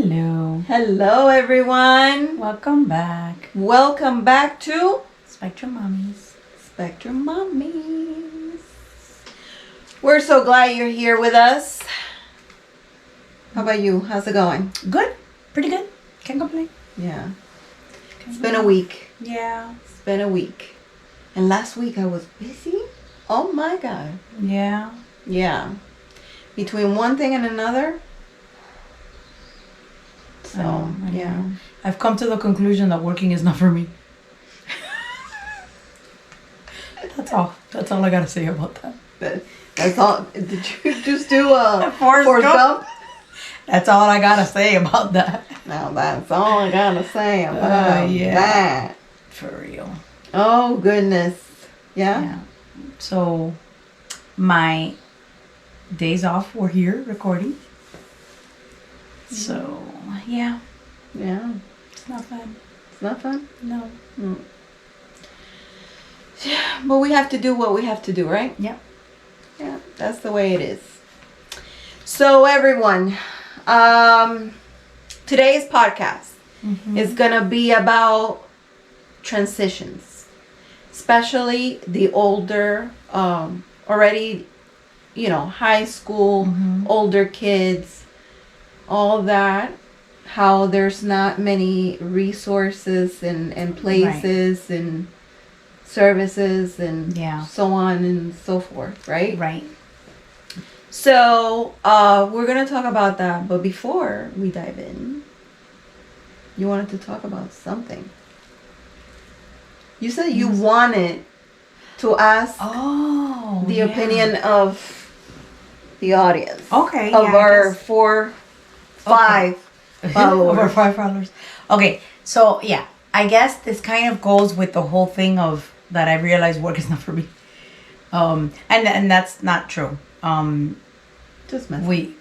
Hello. Hello, everyone. Welcome back. Welcome back to SpectrumMamis. SpectrumMamis. We're so glad you're here with us. How about you? How's it going? Good. Pretty good. Can't complain. Yeah. It's been a week. Yeah. It's been a week. And last week I was busy. Oh my God. Yeah. Yeah. Between one thing and another. So, I yeah. know. I've come to the conclusion that working is not for me. That's all. That's all I gotta say about that. That's all. Did you just do a Forrest Gump? That's all I gotta say about that. Now that's all I gotta say about that. For real. Oh goodness. Yeah? So my days off were here recording. So yeah. Yeah. It's not fun. It's not fun? No. Yeah, but we have to do what we have to do, right? Yeah. Yeah, that's the way it is. So everyone, today's podcast is gonna be about transitions, especially the older, already, high school, older kids, all that. How there's not many resources and places and services and so on and so forth, right? Right. So we're gonna talk about that, but before we dive in, you wanted to talk about something. You said you wanted to ask the opinion of the audience. Okay. Of our 5 followers. Over 5 followers. Okay, so yeah, I guess this kind of goes with the whole thing of that I realized work is not for me. And that's not true. Just messing.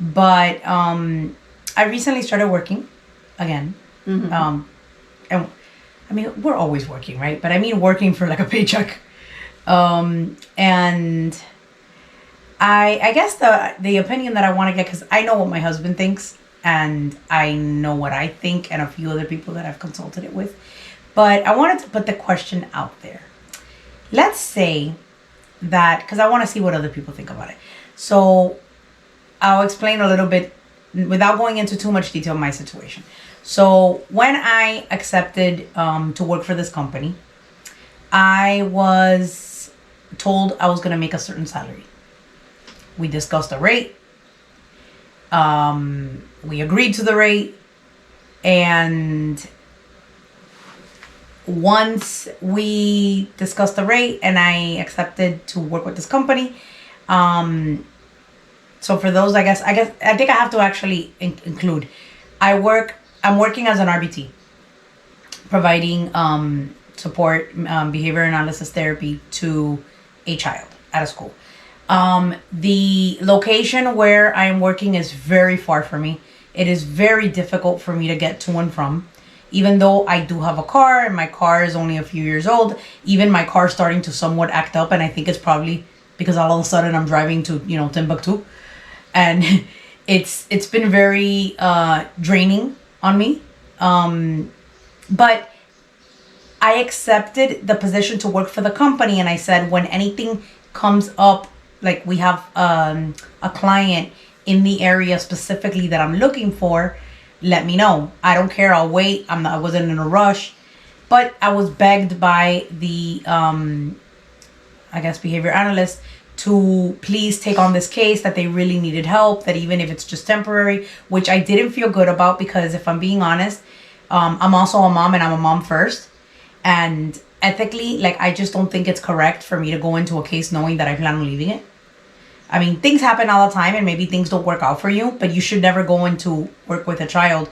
But I recently started working again. And I mean, we're always working, right? But I mean working for like a paycheck. And I guess the opinion that I want to get, because I know what my husband thinks and I know what I think and a few other people that I've consulted it with. But I wanted to put the question out there. Let's say that, because I want to see what other people think about it. So I'll explain a little bit without going into too much detail my situation. So when I accepted to work for this company, I was told I was going to make a certain salary. We discussed the rate. We agreed to the rate. And once we discussed the rate and I accepted to work with this company, so for those, I think I have to actually include, I'm working as an RBT, providing support, behavior analysis therapy to a child at a school. The location where I'm working is very far from me. It is very difficult for me to get to and from. Even though I do have a car and my car is only a few years old, even my car is starting to somewhat act up, and I think it's probably because all of a sudden I'm driving to, Timbuktu. And it's been very draining on me. But I accepted the position to work for the company, and I said when anything comes up, like we have a client in the area specifically that I'm looking for, let me know. I don't care. I'll wait. I wasn't in a rush, but I was begged by the, behavior analyst to please take on this case, that they really needed help, that even if it's just temporary, which I didn't feel good about, because if I'm being honest, I'm also a mom and I'm a mom first. And ethically, I just don't think it's correct for me to go into a case knowing that I plan on leaving it. I mean, things happen all the time and maybe things don't work out for you, but you should never go into work with a child.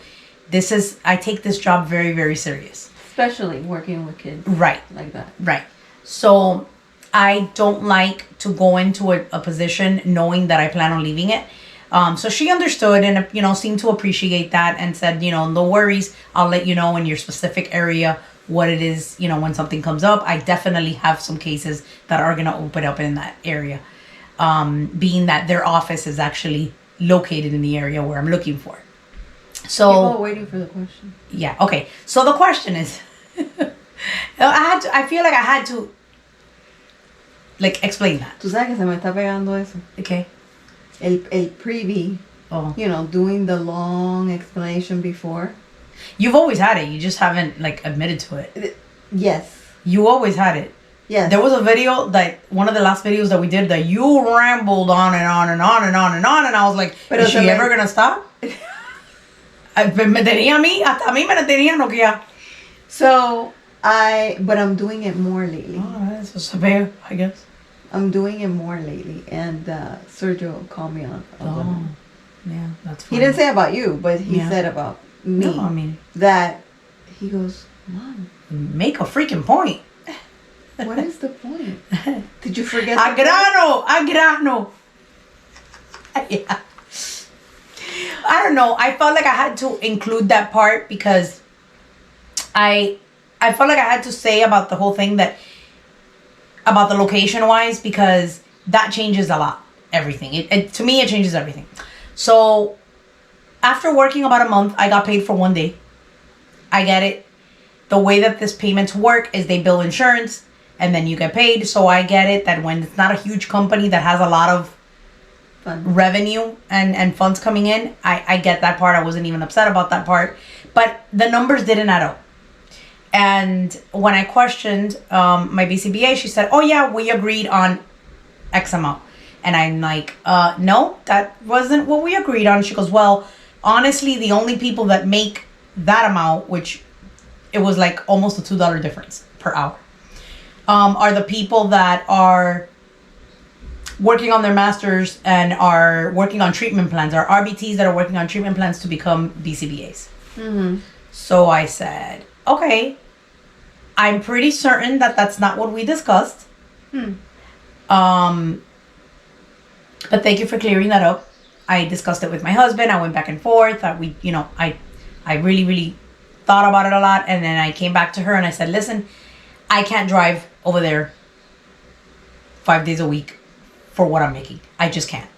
I take this job very, very serious. Especially working with kids. Right. Like that. Right. So I don't like to go into a position knowing that I plan on leaving it. So she understood and, seemed to appreciate that and said, no worries. I'll let you know in your specific area what it is, when something comes up. I definitely have some cases that are going to open up in that area. Being that their office is actually located in the area where I'm looking for. People are waiting for the question. Yeah. Okay. So the question is, I feel like I had to, like, explain that. Tú sabes que se me está pegando eso. Okay. El preview. Oh. You know, doing the long explanation before. You've always had it. You just haven't, like, admitted to it. Yes. You always had it. Yes. There was a video that, one of the last videos that we did, that you rambled on and on and on and on and on, and I was like, is she ever gonna stop? Me tenía a mí, hasta a mí me la tenía noqueada. So, but I'm doing it more lately. Oh, eso se ve, I guess. I'm doing it more lately, and Sergio called me on. Yeah, that's He fine. didn't say about you, but he said about me. No, I mean, that he goes, Mom, make a freaking point. what is the point? Did you forget? A grano. Yeah. I don't know. I felt like I had to include that part because I felt like I had to say about the whole thing, that about the location wise, because that changes a lot. Everything. To me, it changes everything. So after working about a month, I got paid for 1 day. I get it. The way that this payments work is they bill insurance and then you get paid. So I get it that when it's not a huge company that has a lot of revenue and funds coming in, I get that part. I wasn't even upset about that part. But the numbers didn't add up. And when I questioned my BCBA, she said, oh yeah, we agreed on X amount. And I'm like, no, that wasn't what we agreed on. She goes, well, honestly, the only people that make that amount, which it was like almost a $2 difference per hour, are the people that are working on their masters and are working on treatment plans, are RBTs that are working on treatment plans to become BCBAs. Mm-hmm. So I said, okay, I'm pretty certain that that's not what we discussed. But thank you for clearing that up. I discussed it with my husband. I went back and forth. I really, really thought about it a lot. And then I came back to her and I said, listen, I can't drive over there 5 days a week for what I'm making. I just can't.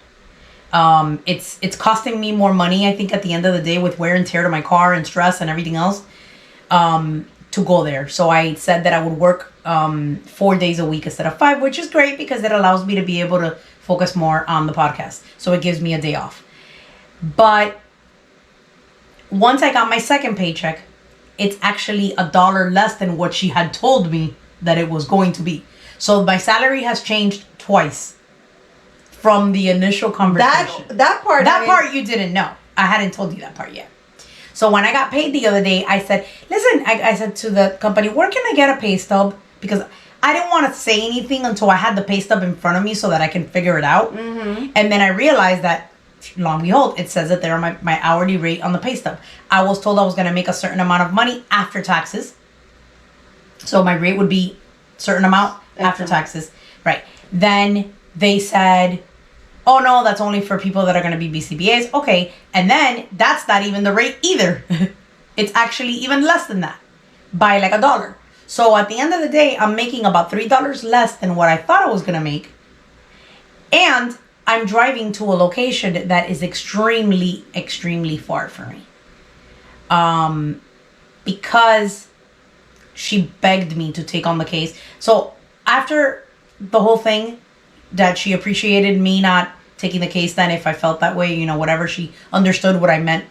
It's costing me more money, I think, at the end of the day, with wear and tear to my car and stress and everything else, to go there. So I said that I would work 4 days a week instead of 5, which is great because it allows me to be able to focus more on the podcast. So it gives me a day off. But once I got my second paycheck, it's actually $1 less than what she had told me that it was going to be. So my salary has changed twice from the initial conversation. That part you didn't know. I hadn't told you that part yet. So when I got paid the other day, I said, listen, I said to the company, where can I get a pay stub? Because I didn't want to say anything until I had the pay stub in front of me so that I can figure it out. Mm-hmm. And then I realized that, long and behold, it says that there are my hourly rate on the pay stub. I was told I was going to make a certain amount of money after taxes. So my rate would be certain amount after taxes. Right. Then they said, oh no, that's only for people that are going to be BCBAs. Okay. And then that's not even the rate either. It's actually even less than that by like $1. So at the end of the day, I'm making about $3 less than what I thought I was going to make. And I'm driving to a location that is extremely, extremely far for me. Because she begged me to take on the case. So after the whole thing, that she appreciated me not taking the case then if I felt that way, whatever, she understood what I meant,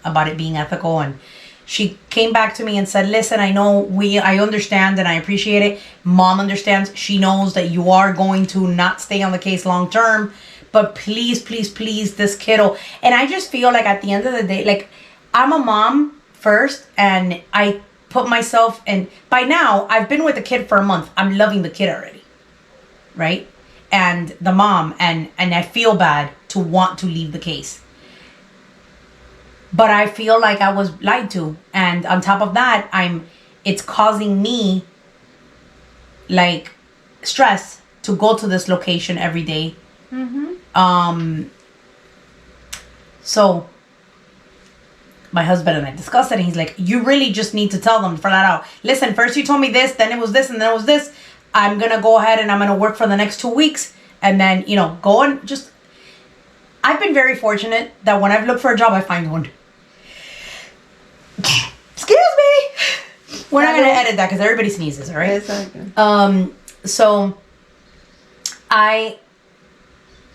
about it being ethical. And she came back to me and said, listen, I understand and I appreciate it. Mom understands. She knows that you are going to not stay on the case long term, but please, please, please, this kiddo. And I just feel like at the end of the day, like, I'm a mom first and I put myself in. By now, I've been with the kid for a month. I'm loving the kid already. Right? And the mom, and I feel bad to want to leave the case. But I feel like I was lied to. And on top of that, it's causing me like stress to go to this location every day. Mm-hmm. So my husband and I discussed it and he's like, you really just need to tell them flat out. Listen, first you told me this, then it was this, and then it was this. I'm going to go ahead and I'm going to work for the next 2 weeks. And then, go and just... I've been very fortunate that when I've looked for a job, I find one. Excuse me. We're not gonna edit that because everybody sneezes, all right? Exactly. So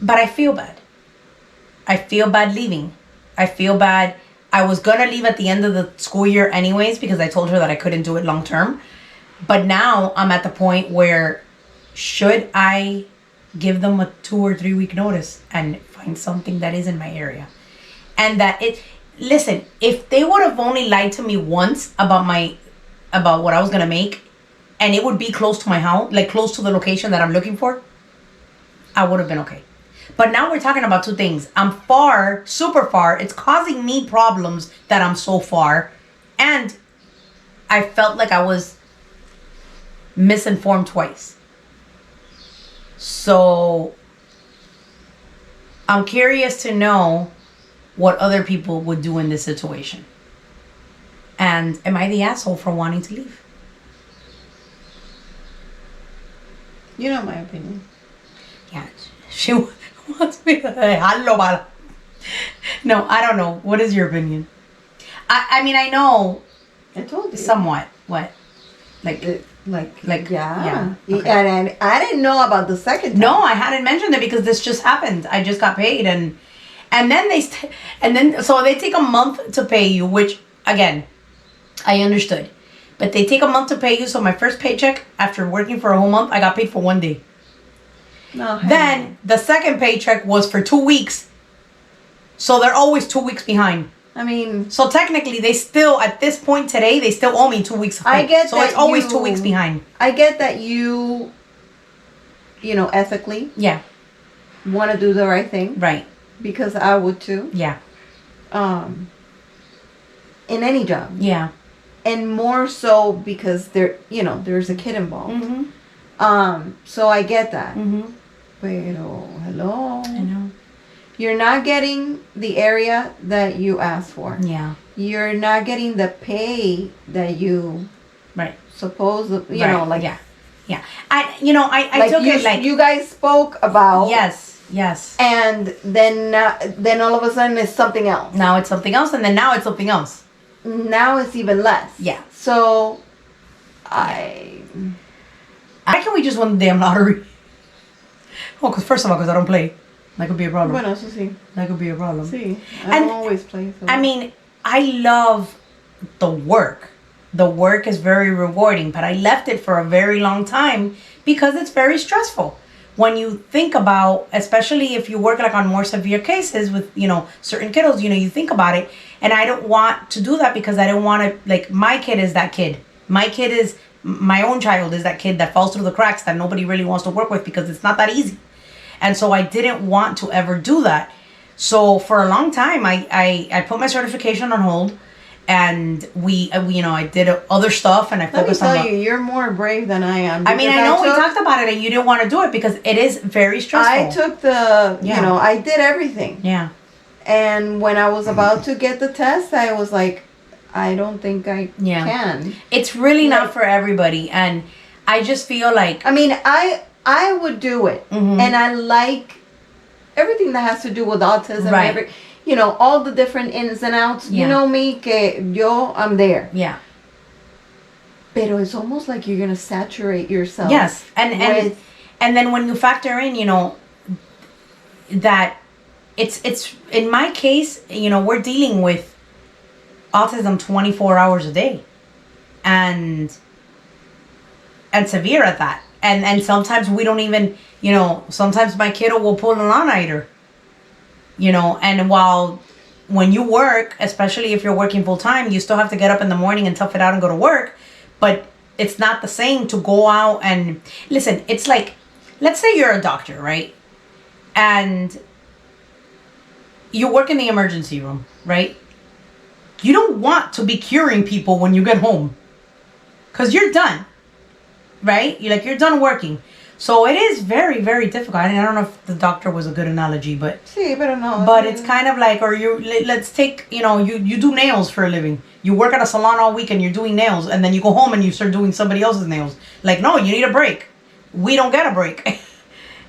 but I feel bad. I feel bad leaving. I feel bad. I was gonna leave at the end of the school year anyways because I told her that I couldn't do it long term. But now I'm at the point where should I give them a 2 or 3 week notice and find something that is in my area? And that listen, if they would have only lied to me once about what I was gonna make, and it would be close to my house, like close to the location that I'm looking for, I would have been okay. But now we're talking about two things. I'm far, super far. It's causing me problems that I'm so far. And I felt like I was misinformed twice. So I'm curious to know what other people would do in this situation. And am I the asshole for wanting to leave? You know my opinion. Yeah, she wants me to dejarlo para. No, I don't know. What is your opinion? I mean, I know. I told you. Somewhat. What? Like, yeah. Okay. And I didn't know about the second time. No, I hadn't mentioned it because this just happened. I just got paid, and then so they take a month to pay you, which again, I understood, but they take a month to pay you. So my first paycheck after working for a whole month, I got paid for 1 day. No. Then the second paycheck was for 2 weeks. So they're always 2 weeks behind. I mean, so technically they still, at this point today, they still owe me 2 weeks of pay. I get so that it's always you, 2 weeks behind. I get that you know, ethically Yeah. want to do the right thing. Right. Because I would too. Yeah. In any job. Yeah. And more so because there's a kid involved. Mm-hmm. So I get that. Mm-hmm. Pero, hello. I know. You're not getting the area that you asked for. Yeah. You're not getting the pay that you Right. suppose, you Right. know, like. Yeah. Yeah. I took it like. You guys spoke about. Yes. Yes. And then all of a sudden it's something else. Now it's something else, and then now it's something else. Now it's even less. Yeah. So, Why can't we just win the damn lottery? Well, because first of all, because I don't play. That could be a problem. Bueno, eso sí. That could be a problem. Sí. I don't always play. So. I mean, I love the work. The work is very rewarding, but I left it for a very long time because it's very stressful. When you think about, especially if you work like on more severe cases with, certain kiddos, you think about it. And I don't want to do that because I don't want to, like, my kid is that kid. My own child is that kid that falls through the cracks that nobody really wants to work with because it's not that easy. And so I didn't want to ever do that. So for a long time, I put my certification on hold, and I did other stuff, and I focused on. Let me tell you, you're more brave than I am. I mean, I know we talked about it, and you didn't want to do it because it is very stressful. I took I did everything. Yeah. And when I was about to get the test, I was like, I don't think I can. It's really not for everybody, and I just feel like. I mean, I would do it, and I like everything that has to do with autism. Right. All the different ins and outs. Yeah. You know me, I'm there. Yeah. Pero it's almost like you're gonna saturate yourself. Yes, and then when you factor in, that it's in my case, we're dealing with autism 24 hours a day, and severe at that. And sometimes we don't even, sometimes my kiddo will pull an all-nighter, and when you work, especially if you're working full-time, you still have to get up in the morning and tough it out and go to work, but it's not the same to go out and, listen, it's like, let's say you're a doctor, right? And you work in the emergency room, right? You don't want to be curing people when you get home, because you're done. Right? You're done working. So it is very, very difficult. I don't know if the doctor was a good analogy, but... Sí, pero no. But it's kind of like, let's take, you do nails for a living. You work at a salon all week and you're doing nails, and then you go home and you start doing somebody else's nails. Like, no, you need a break. We don't get a break.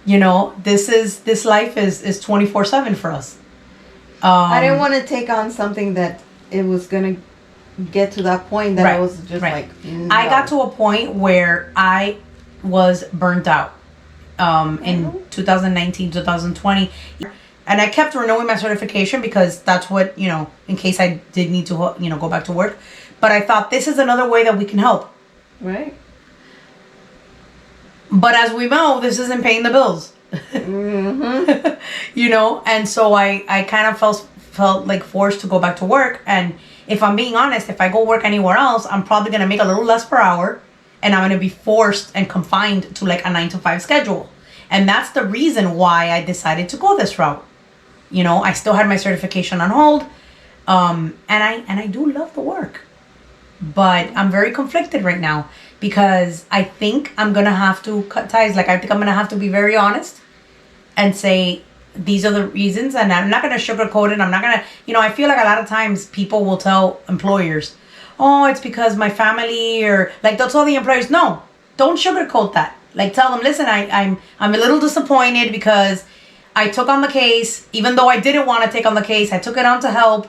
This life is 24/7 for us. I didn't want to take on something that it was going to get to that point that Right, I was just right. like, no. I got to a point where I was burnt out in 2019, 2020. And I kept renewing my certification because that's what, in case I did need to, go back to work. But I thought this is another way that we can help. Right. But as we know, this isn't paying the bills. Mm-hmm. And so I kind of felt like forced to go back to work. And if I'm being honest, if I go work anywhere else, I'm probably going to make a little less per hour. And I'm going to be forced and confined to like a 9-to-5 schedule. And that's the reason why I decided to go this route. I still had my certification on hold. And I do love the work. But I'm very conflicted right now because I think I'm going to have to cut ties. Like, I think I'm going to have to be very honest and say, these are the reasons. And I'm not going to sugarcoat it. I'm not going to, I feel like a lot of times people will tell employers, oh, it's because my family, or like they'll tell the employers, no, don't sugarcoat that. Like, tell them, listen, I'm a little disappointed because I took on the case, even though I didn't want to take on the case. I took it on to help.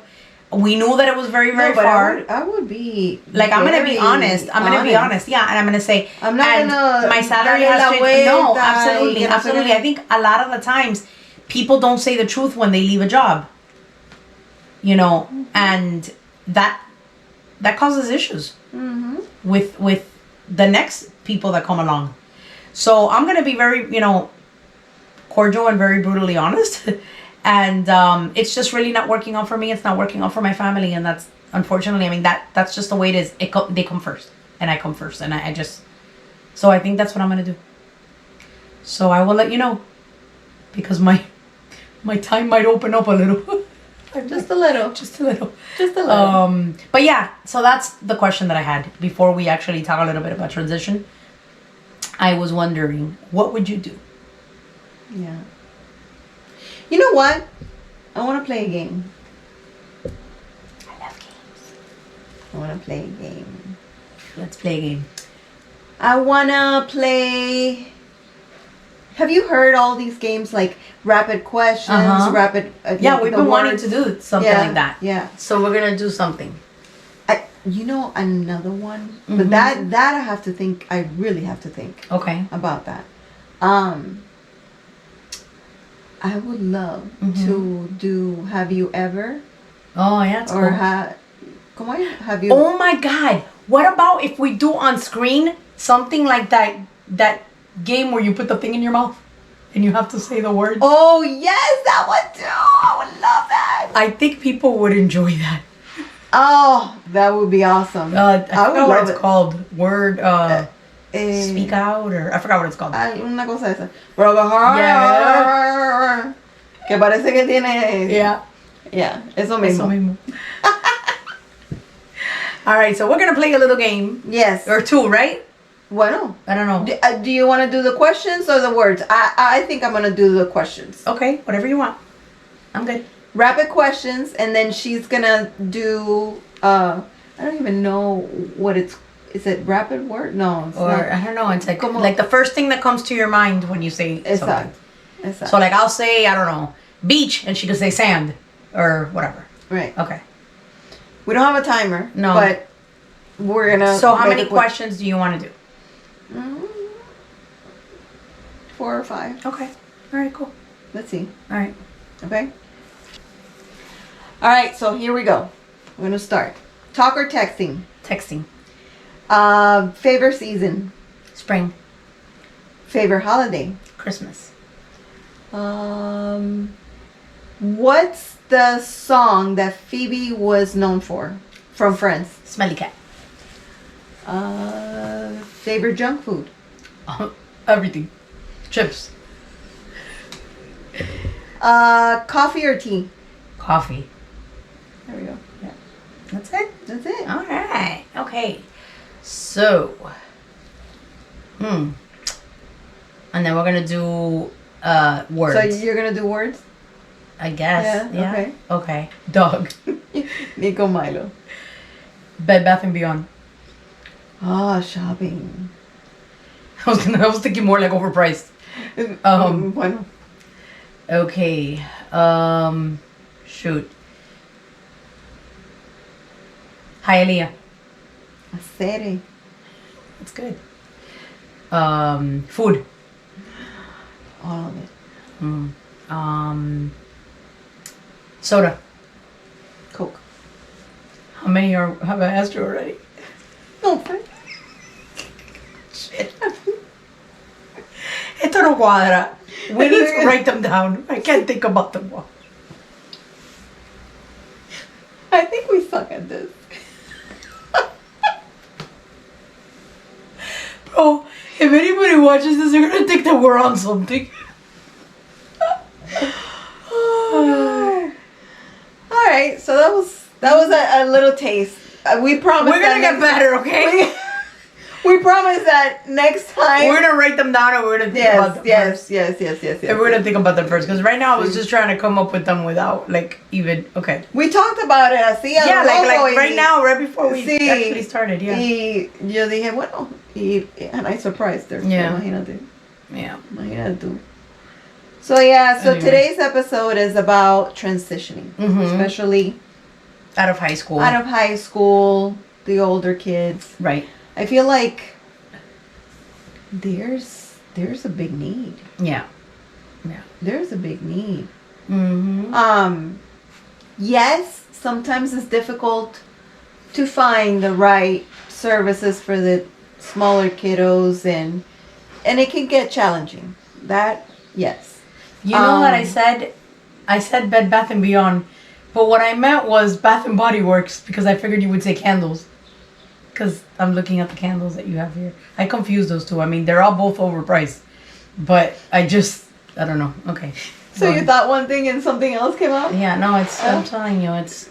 We knew that it was very, very far. I would be like, I'm gonna be honest. I'm gonna be honest. Yeah, and I'm gonna say, I'm not gonna. My salary has changed. No, absolutely, absolutely. I think a lot of the times people don't say the truth when they leave a job. And that causes issues with the next people that come along. So I'm gonna be very, cordial and very brutally honest. And it's just really not working out for me. It's not working out for my family. And that's, unfortunately, I mean, that's just the way it is. They come first. And I come first. And I just... So I think that's what I'm going to do. So I will let you know. Because my time might open up a little. Just a little. Just a little. Just a little. But yeah, so that's the question that I had before we actually talk a little bit about transition. I was wondering, what would you do? Yeah. You know what? I want to play a game. I love games. I want to play a game. Let's play a game. I want to play... Have you heard all these games like rapid questions, rapid... yeah, we've been wanting to do something like that. Yeah. So we're going to do something. Another one. But that I have to think. I really have to think. Okay. About that. I would love to do Have You Ever? Oh, yeah, it's or cool. Have you... Oh my God. What about if we do on screen something like that game where you put the thing in your mouth and you have to say the words? Oh, yes, that one too. I would love that. I think people would enjoy that. Oh, that would be awesome. I forgot what it's called. Word, speak out, or I forgot what it's called. Una cosa esa. Yeah. Que parece que tiene... Yeah. Yeah, eso mismo. All right, so we're going to play a little game. Yes. Or two, right? Bueno. I don't know. Do you want to do the questions or the words? I think I'm going to do the questions. Okay, whatever you want. I'm good. Rapid questions, and then she's going to do... I don't even know what it's... Is it rapid word? No, it's not. I don't know. It's like the first thing that comes to your mind when you say something. Exact. So like I'll say, I don't know, beach, and she could say sand or whatever. Right. Okay. We don't have a timer. No. But we're gonna... So how many questions do you want to do? 4 or 5. Okay. All right, cool. Let's see. All right. Okay. All right, so here we go. I'm gonna start. Talk or texting? Texting. Favorite season? Spring. Favorite holiday? Christmas. What's the song that Phoebe was known for from Friends? Smelly cat. Favorite junk food? Everything. Chips. Coffee or tea? Coffee. There we go. Yeah. That's it? That's it. All right. Okay. So. And then we're going to do words. So you're going to do words? I guess. Yeah. Okay. Dog. Nico Milo. Bed Bath and Beyond. Shopping. I was thinking more like overpriced. Bueno. Okay. Shoot. Hialeah. Hacer. That's good. Food. All of it. Soda. Coke. How many have I asked you already? No, friend. Shit. Esto no cuadra. We need to write them down. I can't think about them all. I think we suck at this. Bro, if anybody watches this, they're gonna think that we're on something. Oh, all right, so that was a little taste. We promise. We're gonna get better, okay? We promise that next time We're gonna write them down and we're gonna think about them first. Yes. And we're gonna think about them first, because right now I was just trying to come up with them without, like, even, okay. We talked about it así. Yeah, like right now, right before we sí, actually started, yeah. Y yo dije, bueno, and I surprised her. Yeah. Imagínate. Yeah. Imagínate tú. So yeah, so Anyway. today's episode is about transitioning, especially Out of high school. out of high school, the older kids. Right. I feel like there's a big need. Yeah. Yeah. There's a big need. Mm-hmm. Yes, sometimes it's difficult to find the right services for the smaller kiddos, and it can get challenging. That, yes. You know that I said Bed Bath & Beyond, but what I meant was Bath and Body Works, because I figured you would say candles. Because I'm looking at the candles that you have here. I confused those two. I mean, they're all both overpriced. But I don't know. Okay. So you thought one thing and something else came out? Yeah, no, I'm telling you, it's...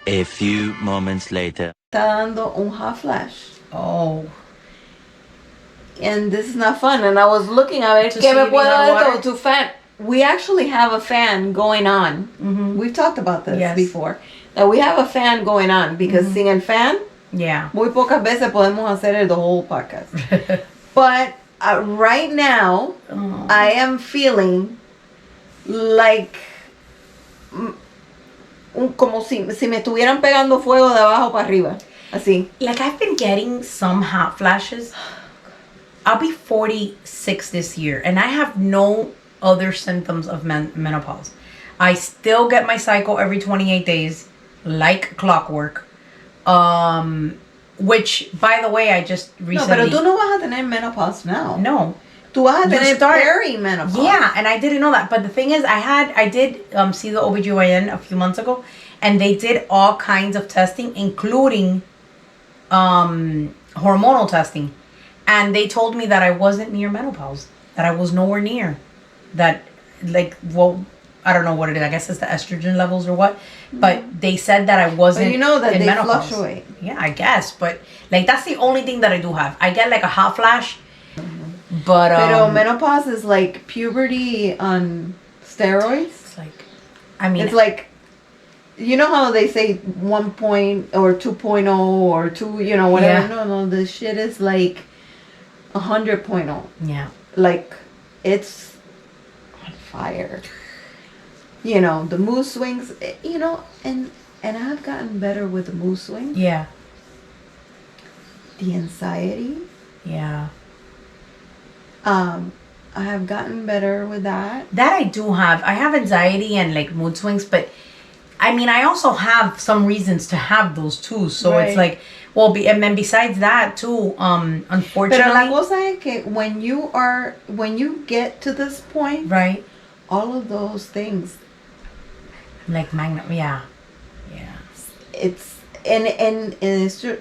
A few moments later. Está dando un hot flash. Oh. And this is not fun. And I was looking at it. To see if you have water? To fan. We actually have a fan going on. Mm-hmm. We've talked about this Yes. before. That we have a fan going on because sin el fan, Yeah. muy pocas veces podemos hacer the whole podcast. But right now, Oh. I am feeling like como si me estuvieran pegando fuego de abajo para arriba. Así. Like, I've been getting some hot flashes. I'll be 46 this year, and I have no other symptoms of menopause. I still get my cycle every 28 days, like clockwork. Which, by the way, I just recently... No, pero tú no vas a tener menopause now. No. Tú vas a You tener start- perimenopause. Yeah, and I didn't know that. But the thing is, I did see the OBGYN a few months ago, and they did all kinds of testing, including hormonal testing. And they told me that I wasn't near menopause, that I was nowhere near. That, like, well, I don't know what it is. I guess it's the estrogen levels or what. But they said that I wasn't But you know that in they menopause. fluctuate. Yeah, I guess. But, like, that's the only thing that I do have. I get, like, a hot flash. But, Pero menopause is like puberty on steroids. it's like, I mean... It's like, you know how they say 1 point or 2.0 or 2, you know, whatever. Yeah. No, the shit is like 100.0. Yeah. Like, it's on fire. You know, the mood swings, you know, and I've gotten better with the mood swings. Yeah. The anxiety. Yeah. I have gotten better with that. That I do have. I have anxiety and, like, mood swings, but I mean, I also have some reasons to have those too. So Right. it's like, well, and then besides that too, unfortunately. Pero la cosa es que when you get to this point, Right. all of those things, Like magnet. Yeah. Yeah. it's and it's true.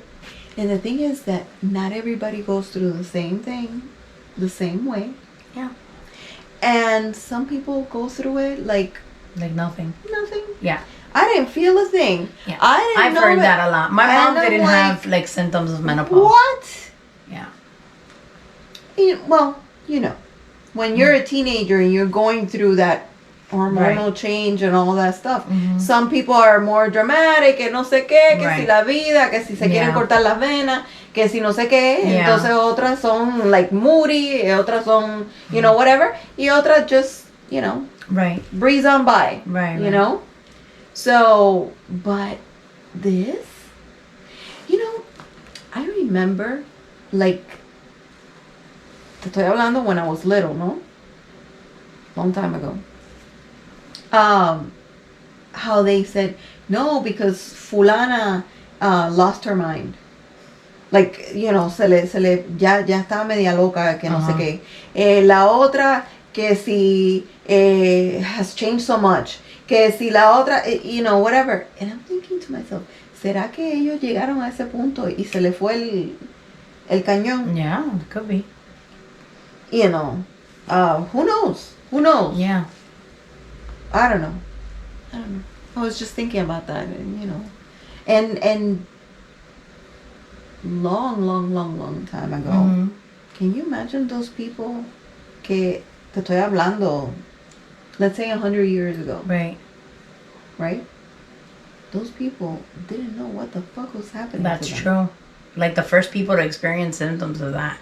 And the thing is that not everybody goes through the same thing the same way. Yeah. And some people go through it like Like nothing. nothing. Yeah. I didn't feel a thing. Yeah. I didn't I've know heard that a lot. My And mom I'm didn't like, have, like, symptoms of menopause. What? Yeah. Well, you know, when you're a teenager and you're going through that hormonal change and all that stuff, some people are more dramatic, que no sé qué, que si Right. la vida, que si se quieren Yeah. cortar las venas, que si no sé qué. Yeah. Entonces otras son like moody, otras son, you know, whatever, y otras just, you know, Right. breeze on by, Right. you right. know? So, but this, you know, I remember, like, te estoy hablando when I was little, no? Long time ago. How they said, no, because fulana lost her mind. Like, you know, ya está media loca, que no sé qué. La otra, que si has changed so much. Que si la otra, you know, whatever. And I'm thinking to myself, ¿será que ellos llegaron a ese punto y se le fue el cañón? Yeah, it could be. You know, who knows? Who knows? Yeah. I don't know. I was just thinking about that, and you know, and long time ago. Mm-hmm. Can you imagine those people que te estoy hablando? Let's say 100 years ago, Right. right? Those people didn't know what the fuck was happening. That's to them. true. Like the first people to experience symptoms of that,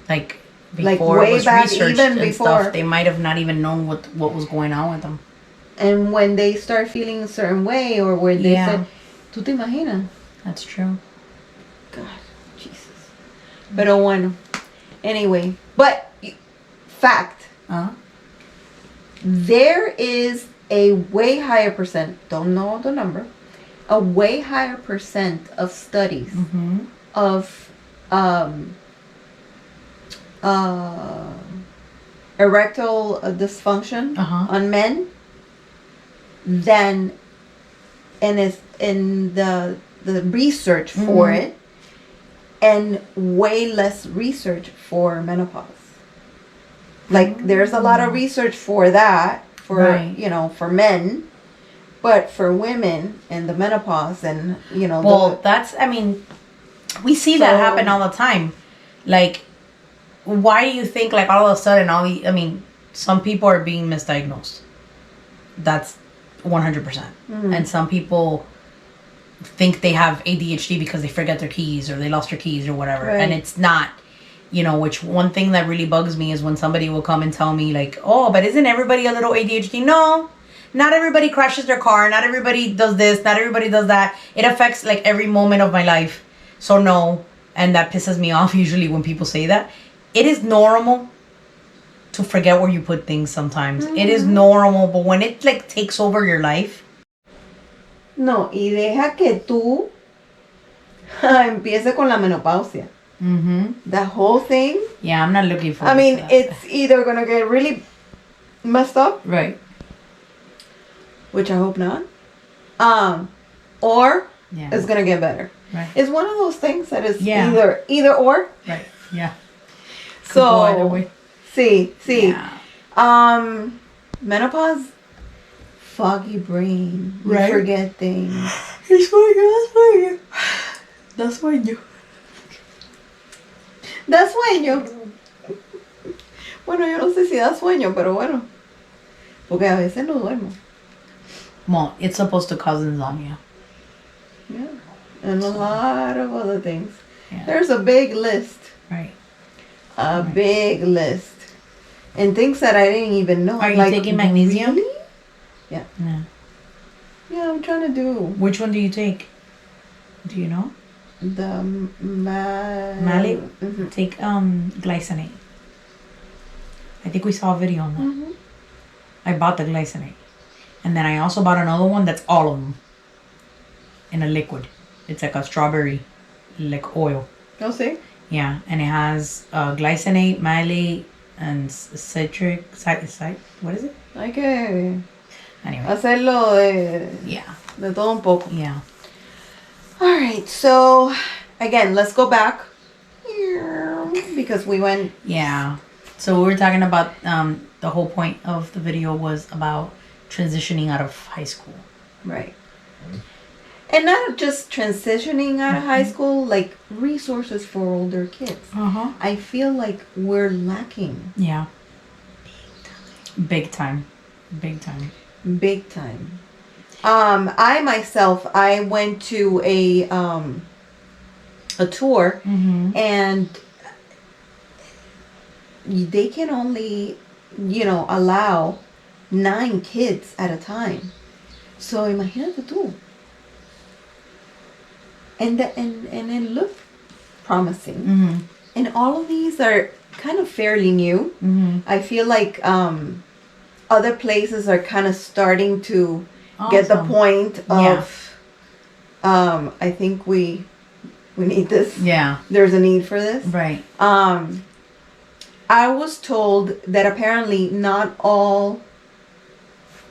like Like, before way it was back, researched even and before. stuff, they might have not even known what was going on with them. And when they start feeling a certain way, or where they Yeah. said, ¿tú te imaginas? That's true. God, Jesus. Pero bueno. Anyway, but fact, there is a way higher percent, don't know the number, a way higher percent of studies of erectile dysfunction on men than in the research for it, and way less research for menopause. Like there's a lot of research for that, for Right. you know, for men, but for women and the menopause, and you know, Well, that's, I mean, we see that So- happen all the time. Like, why do you think, like, all of a sudden, I mean, some people are being misdiagnosed. That's 100%. And some people think they have ADHD because they forget their keys or they lost their keys or whatever. Right. And it's not, you know, which one thing that really bugs me is when somebody will come and tell me, like, oh, but isn't everybody a little ADHD? No. Not everybody crashes their car. Not everybody does this. Not everybody does that. It affects like every moment of my life. So no. And that pisses me off usually when people say that. It is normal to forget where you put things sometimes. It is normal. But when it like takes over your life. No, y deja que tú empiece con la menopausia. The whole thing. Yeah, I'm not looking for I mean, that. it's either gonna get really messed up, Right. which I hope not, or Yeah. it's gonna get better. Right. It's one of those things that is Yeah. either or. Right. Yeah. So, Could go either way. see, Yeah. menopause, foggy brain, you Right. forget things. Da sueño. Da sueño. Bueno, yo no sé si da sueño, pero bueno, porque a veces no duermo. Well, it's supposed to cause insomnia. Yeah, and a lot of other things. Yeah. There's a big list. Right. A big list. And things that I didn't even know. Are you taking magnesium? Really? Yeah. Yeah. Yeah, I'm trying to do Which one do you take? Do you know? the Malate? Mhm. Take glycinate. I think we saw a video on that. Mhm. I bought the glycinate. And then I also bought another one that's all of them. In a liquid. It's like a strawberry like oil. You'll see. Yeah, and it has glycinate, malate, and citric. What is it? Hay que Anyway. hacerlo Yeah. de todo un poco. Yeah. All right, so again, let's go back because we went. Yeah. So we were talking about the whole point of the video was about transitioning out of high school. Right. And not just transitioning out of high school, like resources for older kids. Uh-huh. I feel like we're lacking Yeah. Big time. Big time. big time. I myself, I went to a tour, and they can only, allow 9 kids at a time. So imagínate tú. and it looked promising. Mm-hmm. And all of these are kind of fairly new. Mm-hmm. I feel like other places are kind of starting to get the Awesome. point Yeah. of I think we need this. Yeah. There's a need for this. Right. I was told that apparently not all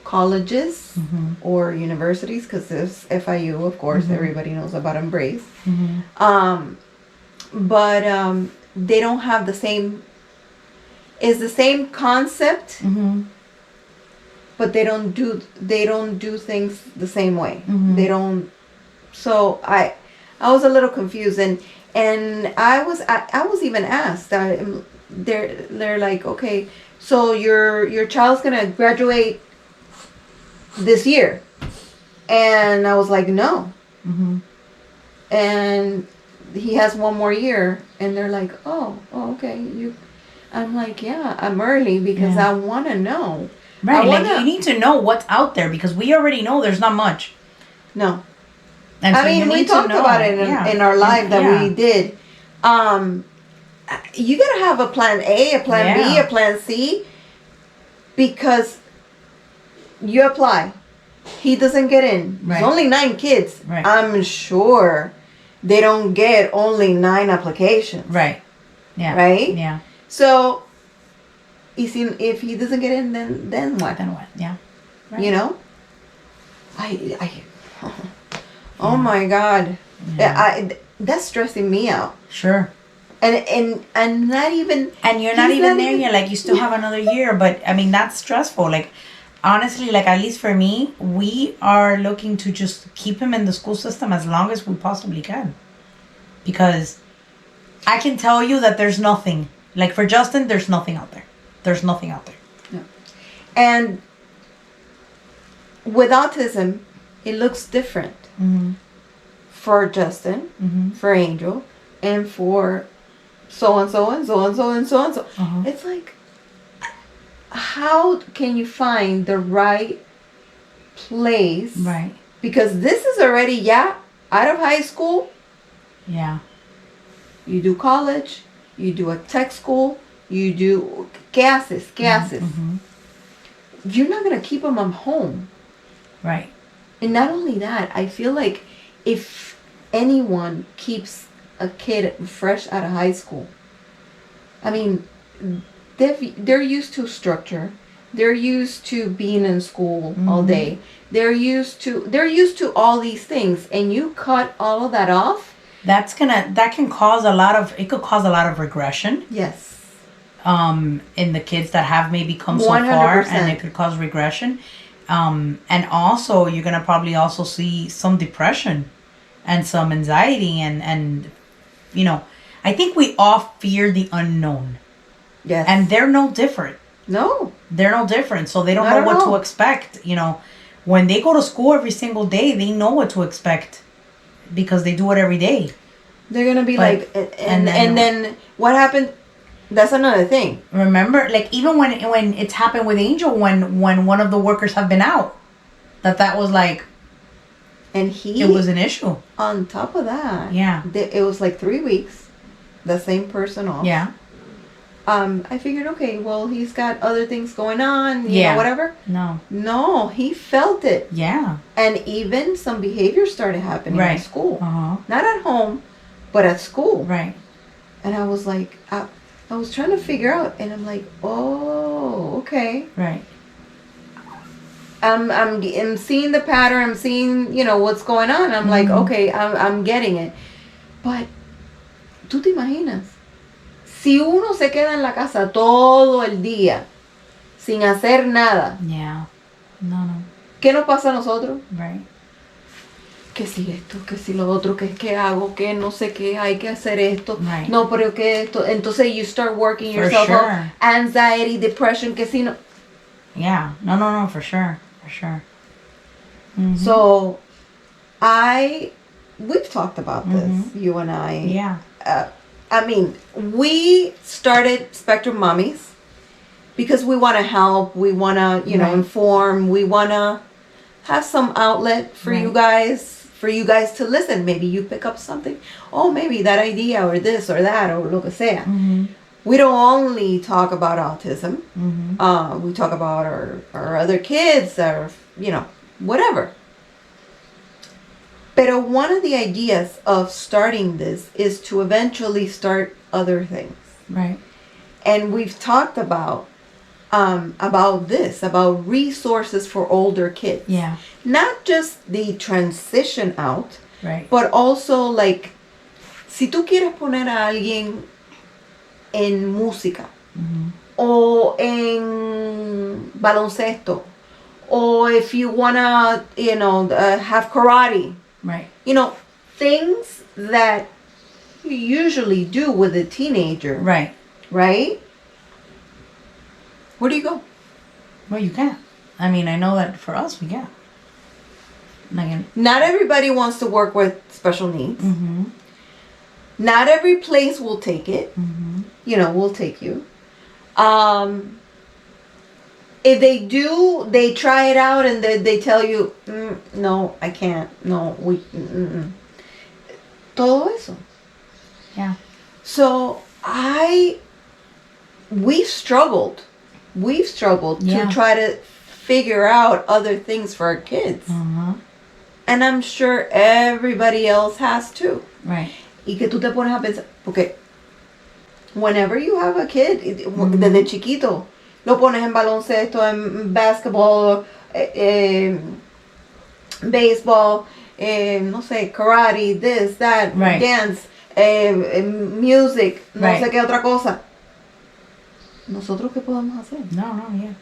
colleges Mm-hmm. or universities, because there's FIU, of course, Mm-hmm. everybody knows about Embrace. Mm-hmm. But they don't have the same. It's the same concept, Mm-hmm. but they don't do things the same way. Mhm. They don't. So I was a little confused, and I was even asked. They're like, okay, so your child's gonna graduate this year, and I was like, no, Mm-hmm. and he has one more year, and they're like, oh okay, I'm like, yeah, I'm early because Yeah. I want to know. Right. I Like wanna- you need to know what's out there because we already know there's not much. No, And I so you mean, we need to talked know. about it Yeah. in our live that Yeah. we did. You gotta have a plan A, a plan B, Yeah. a plan C, because you apply. He doesn't get in. Right. There's only 9 kids. Right. I'm sure they don't get only 9 applications. Right. Yeah. Right? Yeah. So, if he doesn't get in, then what? Then what? Yeah. Right. You know? Oh my God. Yeah. That's stressing me out. Sure. And not even. And you're not he's even there yet. Like you still have another year, but I mean that's stressful. Like honestly, like at least for me, we are looking to just keep him in the school system as long as we possibly can, because I can tell you that there's nothing. Like for Justin, there's nothing out there. There's nothing out there. No. And with autism, it looks different Mm-hmm. for Justin, Mm-hmm. for Angel, and for so and so and so and so and so and so. Uh-huh. It's like, how can you find the right place? Right. Because this is already out of high school. Yeah. You do college, you do a tech school, you do gases. Mm-hmm. You're not gonna keep them at home. Right. And not only that, I feel like if anyone keeps a kid fresh out of high school, I mean, they're used to structure. They're used to being in school all day. They're used to all these things, and you cut all of that off. That can cause it could cause a lot of regression. Yes. In the kids that have maybe come so far, 100%. and it could cause regression. And also you're gonna probably also see some depression and some anxiety and you know, I think we all fear the unknown. Yes. And they're no different. no. They're no different. So they don't Not know at what all. to expect. You know, when they go to school every single day, they know what to expect because they do it every day. They're gonna be But- like, and and then what happened? That's another thing. Remember, like even when it's happened with Angel, when one of the workers have been out, that was like And he it was an issue. on top of that. Yeah. It was like 3 weeks. The same person off. Yeah. I figured, okay, well, he's got other things going on, you Yeah. know, whatever. No. No, he felt it. Yeah. And even some behavior started happening Right. at school. Uh-huh. Not at home, but at school. Right. And I was like, I was trying to figure out, and I'm like, oh, okay. Right. I'm seeing the pattern. I'm seeing, what's going on. I'm like, okay, I'm getting it. But, ¿tú te imaginas? Si uno se queda en la casa todo el día sin hacer nada, Yeah. No. ¿qué nos pasa a nosotros? Right. Que si esto, que si lo otro, que hago, que no sé qué, hay que hacer esto. Right. No, pero que esto. Entonces you start working For yourself sure. up. Anxiety, depression, que si no. Yeah. No. For sure. For sure. Mhm. So, we've talked about this, you and I. Yeah. I mean, we started SpectrumMamis because we want to help, we want to, Right. inform, we want to have some outlet for you Right. guys, for you guys to listen. Maybe you pick up something. Oh, maybe that idea or this or that or lo que sea. We don't only talk about autism. We talk about our other kids or, whatever. But one of the ideas of starting this is to eventually start other things. Right. And we've talked about this, about resources for older kids. Yeah. Not just the transition out, Right. but also like, si tú quieres poner a alguien en música, o en baloncesto, or if you wanna, have karate. Right. Things that you usually do with a teenager. Right. Right? Where do you go? Well, you can't. I mean, I know that for us, we can. Again. Not everybody wants to work with special needs. Not every place will take it. Will take you. If they do, they try it out and they tell you, no, I can't. No, todo eso. Yeah. So we've struggled to try to figure out other things for our kids. And I'm sure everybody else has too. Right. Y que tú te pones a pensar, porque whenever you have a kid, desde chiquito, lo pones en baloncesto, en basketball, baseball, no sé, karate, this, that, right. dance, music, no sé qué otra cosa. ¿Nosotros qué podemos hacer? No, yeah.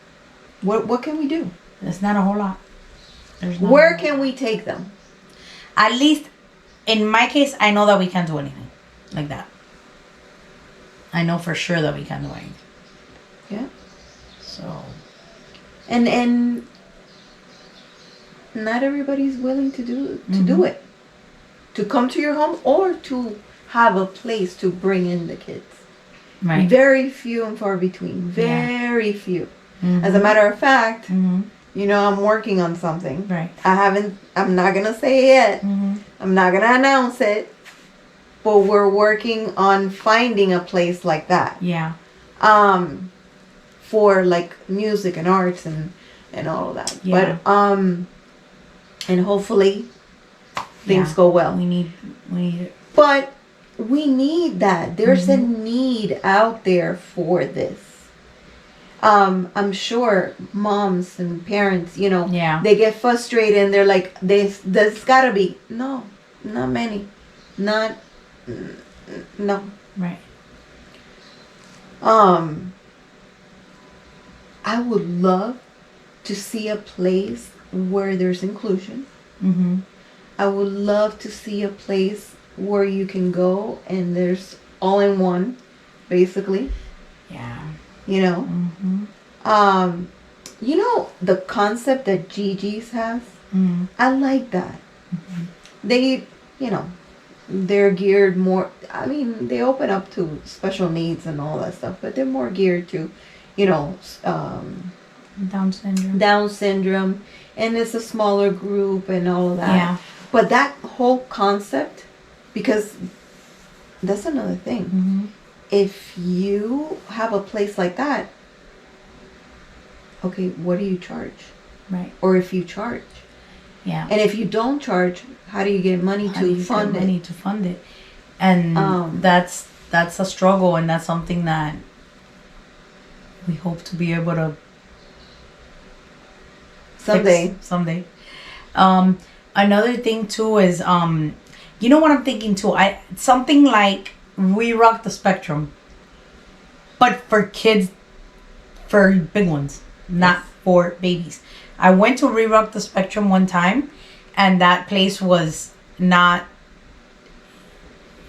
What can we do? It's not a whole lot. Where can we take them? At least, in my case, I know that we can't do anything like that. I know for sure that we can't do anything. Yeah. So. And not everybody's willing to do it. To come to your home or to have a place to bring in the kids. Right. Very few and far between. Very few. As a matter of fact, I'm working on something. Right. I'm not going to say it. I'm not going to announce it. But we're working on finding a place like that. Yeah. For like music and arts and all of that. Yeah. But and hopefully things go well. We need it. But we need that. There's a need out there for this. I'm sure moms and parents, they get frustrated and they're like, there's gotta be. No, not many. No. Right. I would love to see a place where there's inclusion. I would love to see a place where you can go and there's all in one, basically. Yeah. The concept that Gigi's has, I like that. They, they're geared more, I mean, they open up to special needs and all that stuff, but they're more geared to, Down syndrome. Down syndrome, and it's a smaller group and all of that. Yeah. But that whole concept, because that's another thing. If you have a place like that, okay, what do you charge? Right. Or if you charge. Yeah. And if you don't charge, how do you get money to fund it? And that's a struggle, and that's something that we hope to be able to someday. Someday. Another thing too is you know what I'm thinking too? Something like We Rock the Spectrum, but for kids, for big ones, not for babies. I went to Re Rock the Spectrum one time, and that place was not.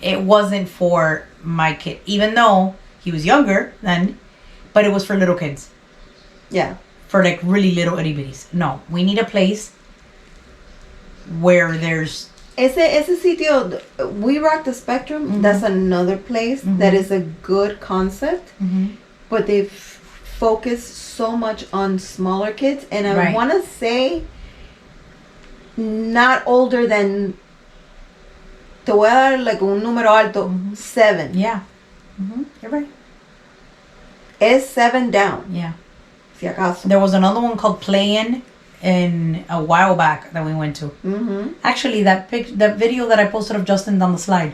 It wasn't for my kid, even though he was younger then, but it was for little kids. Yeah. For like really little itty bitties. No, we need a place where there's. Ese sitio, We Rock the Spectrum, that's another place that is a good concept, but they've focused so much on smaller kids, and I want to say not older than, te voy a dar like un número alto, 7. Yeah. You're right. Es 7 down, Yeah. si acaso. There was another one called Play-In in a while back that we went to. Actually, that video that I posted of Justin on the slide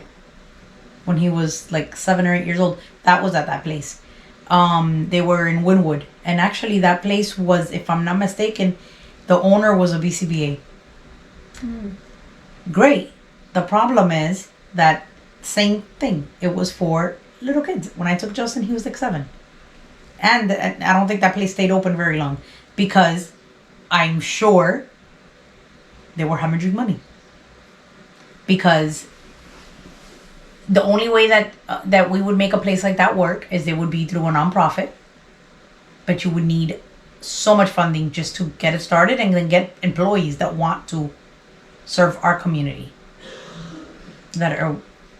when he was like 7 or 8 years old, that was at that place. They were in Wynwood, and actually that place was, if I'm not mistaken, the owner was a BCBA. Great. The problem is that same thing. It was for little kids. When I took Justin, he was like 7. And I don't think that place stayed open very long because I'm sure they were hemorrhaging money. Because the only way that we would make a place like that work is it would be through a nonprofit. But you would need so much funding just to get it started and then get employees that want to serve our community.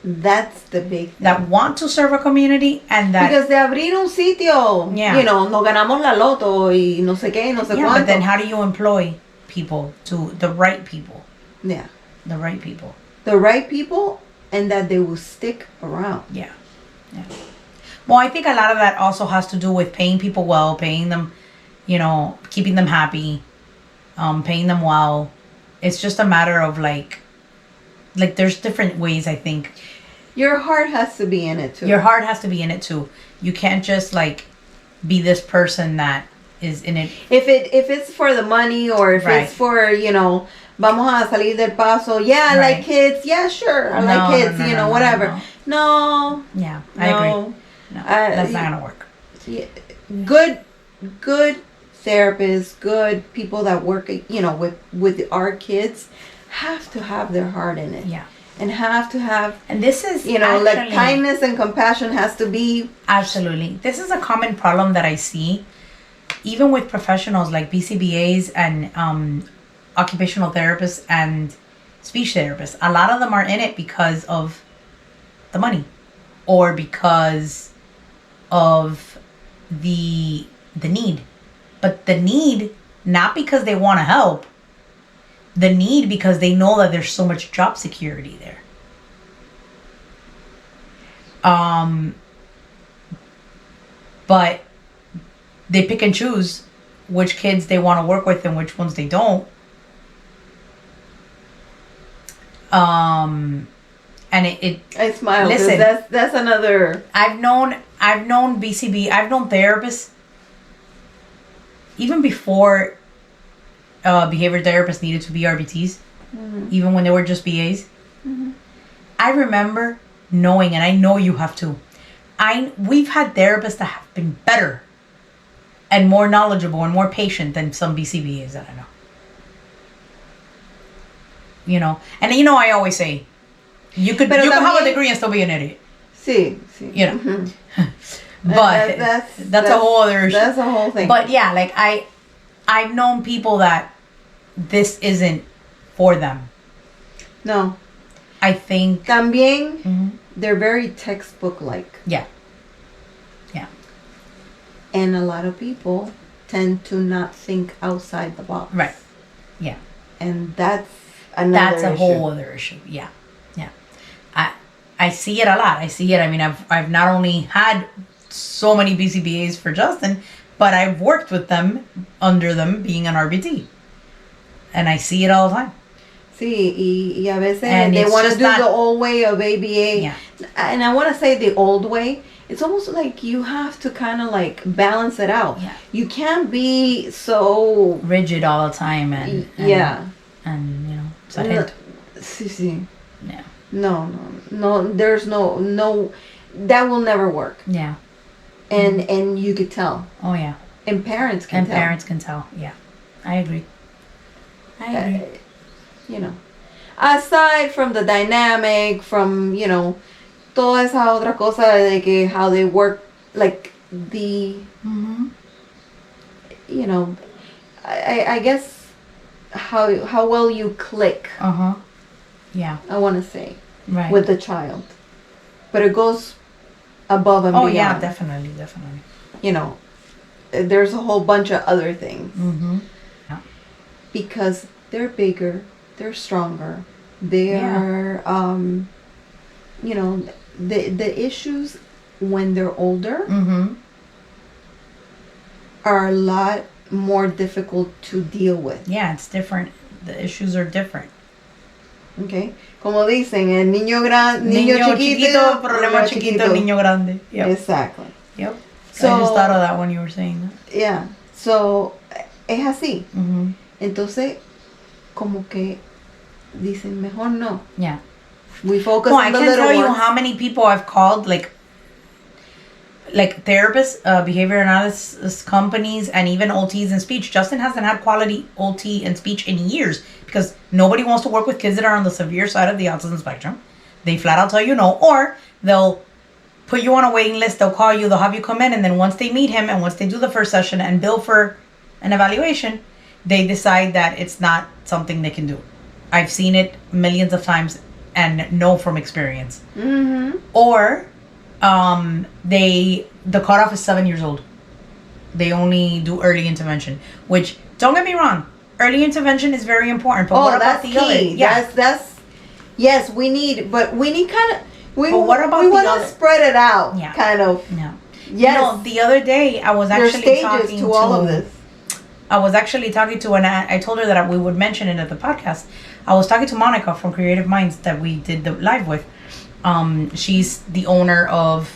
That's the big thing. That want to serve a community and that... Because de abrir un sitio, Yeah. nos ganamos la loto y no sé qué, no sé Yeah, cuánto. but then how do you employ people to the right people? Yeah. The right people. The right people, and that they will stick around. Yeah. Well, I think a lot of that also has to do with paying people well, paying them, keeping them happy, paying them well. It's just a matter of like there's different ways, I think. Your heart has to be in it too. Your heart has to be in it too. You can't just be this person that is in it. If it's for the money or if Right. it's for, vamos a salir del paso. Yeah, I like Right. kids. Yeah, sure. I No, like kids, no, whatever. No. Yeah, I agree. No, that's not gonna work. Yeah, good therapists, good people that work, with our kids have to have their heart in it. Yeah. And have to have, And this is like kindness and compassion has to be. Absolutely. This is a common problem that I see, even with professionals like BCBAs and occupational therapists and speech therapists. A lot of them are in it because of the money or because of the need. But the need, not because they want to help, the need because they know that there's so much job security there. But they pick and choose which kids they want to work with and which ones they don't. And I smile. Listen, that's another. I've known BCB. I've known therapists even before behavior therapists needed to be RBTs, even when they were just BAs. I remember knowing, and I know you have too. We've had therapists that have been better and more knowledgeable and more patient than some BCBAs that I know. And I always say, you could have a degree and still be an idiot. Sí. But that's a whole other issue. That's a whole thing. But yeah, I've known people that this isn't for them. No. I think También, they're very textbook-like. Yeah. And a lot of people tend to not think outside the box. Right. Yeah. And that's another issue. Whole other issue. Yeah. I see it a lot. I see it. I mean, I've not only had so many BCBAs for Justin, but I've worked with them under them being an RBT. And I see it all the time. Sí, y a veces And they it's want to just do not- the old way of ABA. Yeah. And I want to say the old way. It's almost like you have to kind of balance it out. Yeah. You can't be so Rigid all the time and yeah. And it's a No, hint. sí. Yeah. No. There's no. That will never work. Yeah. And you could tell. Oh yeah. And parents can And tell. parents can tell. Yeah. I agree. Aside from the dynamic, from toda esa otra cosa de que how they work, like the I guess how well you click. Yeah. I want to say Right. with the child, but it goes above and Oh beyond. yeah, definitely. There's a whole bunch of other things Yeah. because they're bigger, they're stronger. They're you know, the issues when they're older Mm-hmm. are a lot more difficult to deal with. Yeah, it's different. The issues are different. Okay, como dicen, el niño chiquito, problema chiquito, niño grande. Yep. Exactly. Yep. So, I just thought of that when you were saying that. Yeah. So, es así. Mm-hmm. Entonces, como que dicen, mejor no. Yeah. We focus Well, on I the can't little tell you ones. how many people I've called, like therapists, behavior analysis companies, and even OTs in speech. Justin hasn't had quality OT and speech in years because nobody wants to work with kids that are on the severe side of the autism spectrum. They flat out tell you no, or they'll put you on a waiting list. They'll call you. They'll have you come in, and then once they meet him and once they do the first session and bill for an evaluation, they decide that it's not something they can do. I've seen it millions of times and know from experience. Mm-hmm. Or the cutoff is 7 years old. They only do early intervention, which, don't get me wrong, early intervention is very important. But what about that's the other? key. Yeah. That's yes, we need kind of But what about we the want other- to spread it out, Yeah. kind of. Yeah. Yes. You know, the other day I was There's actually stages talking to all of this. I was actually talking to I told her that we would mention it at the podcast. I was talking to Monica from Creative Minds that we did the live with. She's the owner of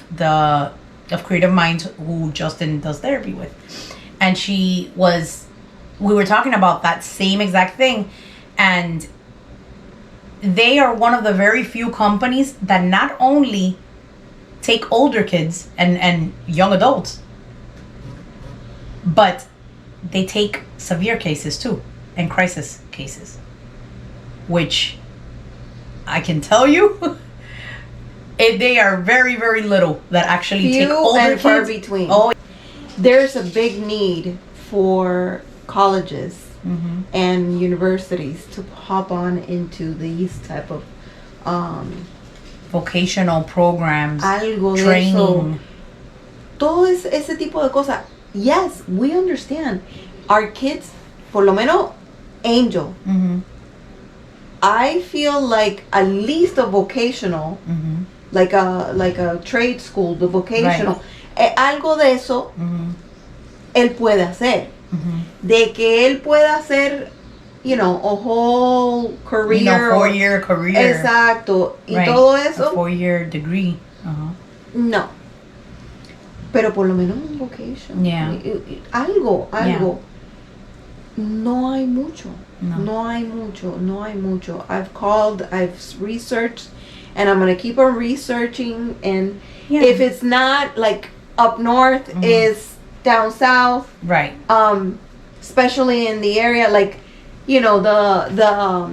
Creative Minds, who Justin does therapy with, and we were talking about that same exact thing, and they are one of the very few companies that not only take older kids and young adults, but they take severe cases too and crisis cases, which I can tell you they are very, very little that actually take Few older and far kids. between. Oh, There's a big need for colleges mm-hmm. and universities to hop on into these type of vocational programs, algo de training. eso. Todo ese tipo de cosas. Yes, we understand. Our kids, por lo menos Angel, Mm-hmm. I feel like at least a vocational, Mm-hmm. like a trade school, the vocational, algo de eso, Mm-hmm. él puede hacer. Mm-hmm. De que él pueda hacer, a whole career. 4-year career. Exacto. Y Right. todo A eso, 4-year degree. Uh-huh. no. Pero por lo menos un vocation. Yeah. Algo. Yeah. No hay mucho. No. No hay mucho. I've called, I've researched, and I'm going to keep on researching. And Yeah. if it's not like up north, Mhm. is down south. Right. Especially in the area like, the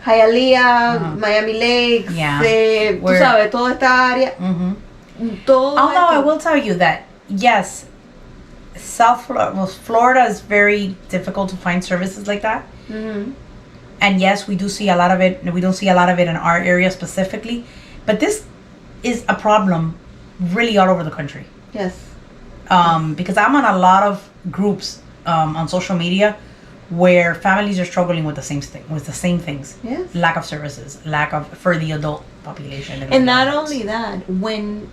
Hialeah, Uh-huh. Miami Lakes, Yeah. tú Where- sabes, toda esta área. Mm-hmm. Todo Although I esto. will tell you that, yes, South Florida, Florida is very difficult to find services like that. Mhm. And yes, we do see a lot of it. We don't see a lot of it in our area specifically. But this is a problem really all over the country. Yes. Because I'm on a lot of groups on social media where families are struggling with the same things. Yes. Lack of services, for the adult population. And not the only that, when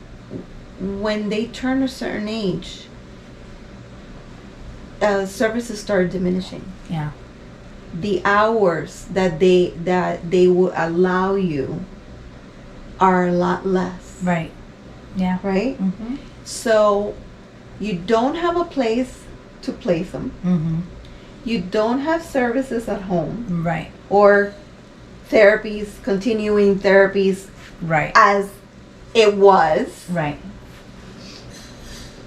they turn a certain age, services start diminishing. Yeah. The hours that they will allow you are a lot less. Right. Yeah. Right? Mm-hmm. So you don't have a place to place them. Mm-hmm. You don't have services at home Right. or continuing therapies Right. as it was. Right.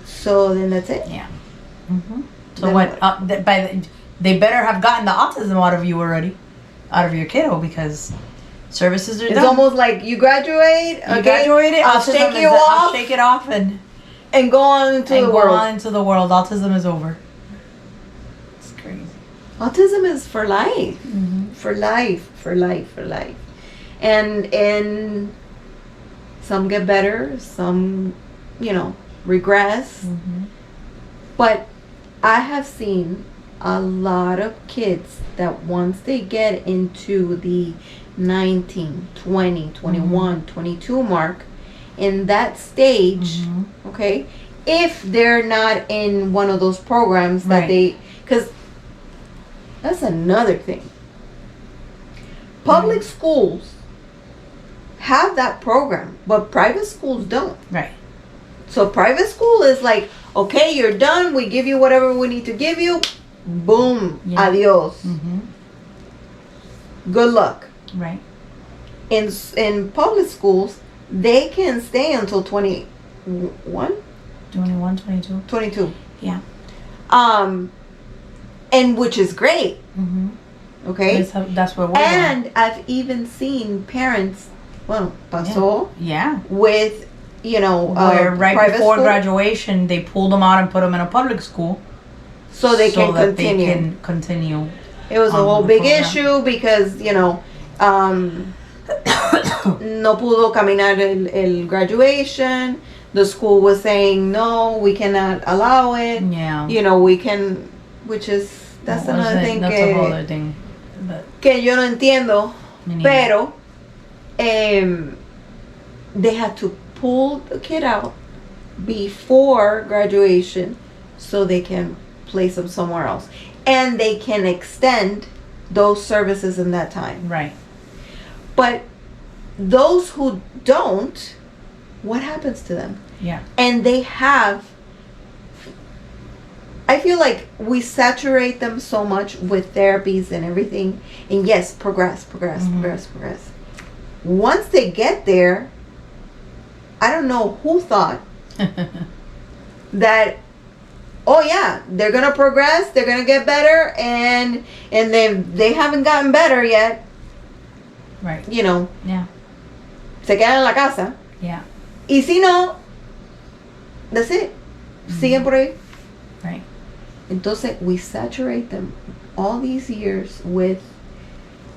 So then that's it. Yeah. Mm-hmm. So Then what? They better have gotten the autism out of you already, out of your kiddo, because services are It's done. almost like you graduate. You Okay, graduated. I'll autism shake is you I'll off shake it off and and go on into the go world. on into the world. Autism is over. It's crazy. Autism is for life. Mm-hmm. For life. And some get better, some, regress. Mm-hmm. But I have seen a lot of kids that once they get into the 19, 20, 21, 22 mark, in that stage, okay, if they're not in one of those programs that Right. they, because that's another thing. Public schools have that program, but private schools don't. Right. So private school is like, okay, you're done. We give you whatever we need to give you. Boom. Yeah. Adios. Good luck. Right. In public schools, they can stay until 21, 21, 22. 22. Yeah. And which is great. Okay. That's where we're And I've even seen parents, well, pasó Yeah. with, you know, Where right private before school, graduation, they pulled them out and put them in a public school so they can that continue. they can continue. It was a on whole the big program. issue because, you know, no pudo caminar el graduation. The school was saying, no, we cannot allow it. Yeah. You know, we can, which is, that's What was another it? thing That's a whole other thing. But que yo no entiendo. me neither. Pero, they had to pull the kid out before graduation so they can place them somewhere else. And they can extend those services in that time. Right. But those who don't, what happens to them? Yeah. And they have, I feel like we saturate them so much with therapies and everything. And yes, progress. Once they get there, I don't know who thought that, oh yeah, they're gonna progress, they're gonna get better, and they haven't gotten better yet. Right. You know, Yeah. se quedan en la casa. Yeah. Y si no, that's it. Siguen por ahí. Right. Entonces, we saturate them all these years with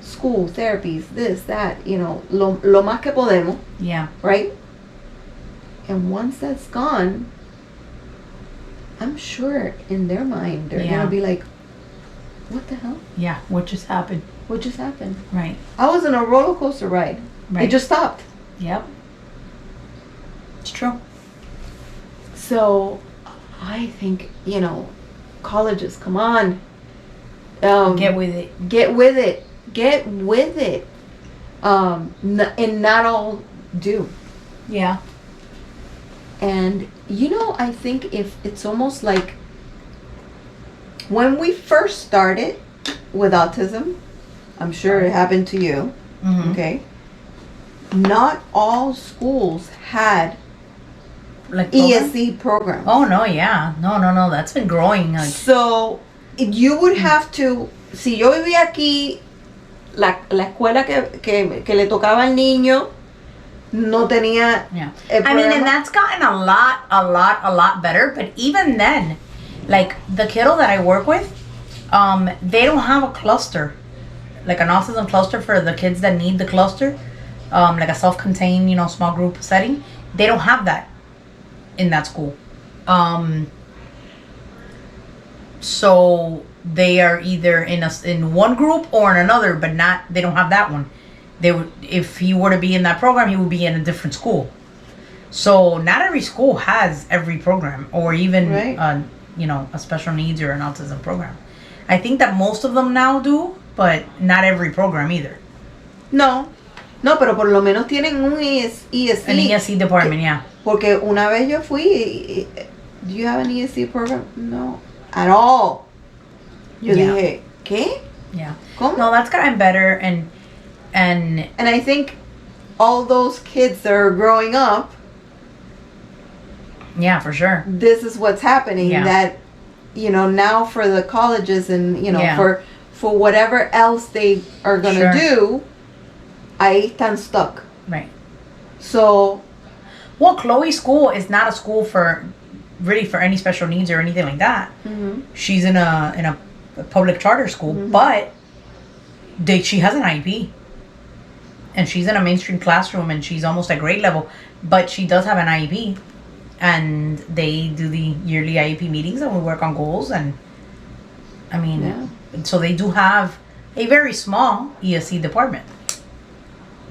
school, therapies, this, that, you know, lo más que podemos, Yeah. right? And once that's gone, I'm sure in their mind, they're Yeah. gonna be like, what the hell? Yeah. What just happened? What just happened? Right. I was in a roller coaster ride. Right. It just stopped. Yep. It's true. So, I think, you know, colleges, come on. Get with it. Get with it. Get with it. And not all do. Yeah. And, you know, I think if it's almost like when we first started with autism, I'm sure it happened to you, okay? Not all schools had Like program? ESE programs. Oh no, yeah. No. That's been growing. Like, So, you would have to, si yo vivía aquí, la escuela que le tocaba al niño no tenía yeah. el I mean, programa. and that's gotten a lot better. But even then, like the kiddo that I work with, they don't have a cluster, like an autism cluster for the kids that need the cluster, like a self-contained, you know, small group setting. They don't have that in that school. So they are either in one group or in another, but they don't have that one. They would, if he were to be in that program, he would be in a different school. So not every school has every program, or even Right. you know, a special needs or an autism program. I think that most of them now do, but not every program either. No, pero por lo menos tienen un ESE. An ESC department, yeah. Porque una vez yo fui, do you have an ESC program? No, at all. Yo Yeah. dije, ¿qué? Yeah. ¿Cómo? No, that's gotten better, and And I think all those kids that are growing up, yeah, for sure. this is what's happening. Yeah. That, you know, now for the colleges and, you know, Yeah. for whatever else they are going to Sure. do, ahí están stuck. Right. So, Well, Chloe's school is not a school for any special needs or anything like that. She's in a public charter school, but she has an IEP, and she's in a mainstream classroom, and she's almost at grade level, but she does have an IEP, and they do the yearly IEP meetings, and we work on goals, and I mean, Yeah. so they do have a very small ESC department.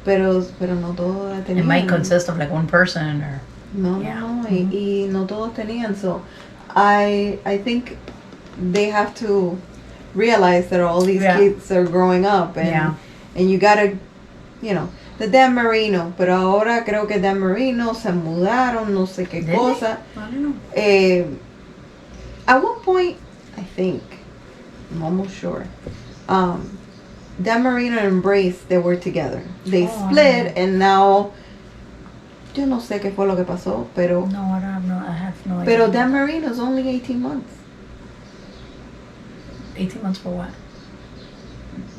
Pero no todos la tenían. It might consist of like one person or. No, Yeah. no, y no todos tenían. So I think they have to realize that all these kids are growing up and you gotta, you know, the Dan Marino, pero ahora creo que Dan Marino se mudaron, no sé qué cosa. I don't know. At one point, I think, I'm almost sure, Dan Marino and Embrace, they were together. They split and now, yo no sé qué fue lo que pasó, pero... No, I have no idea. Pero Dan Marino's only 18 months. 18 months for what?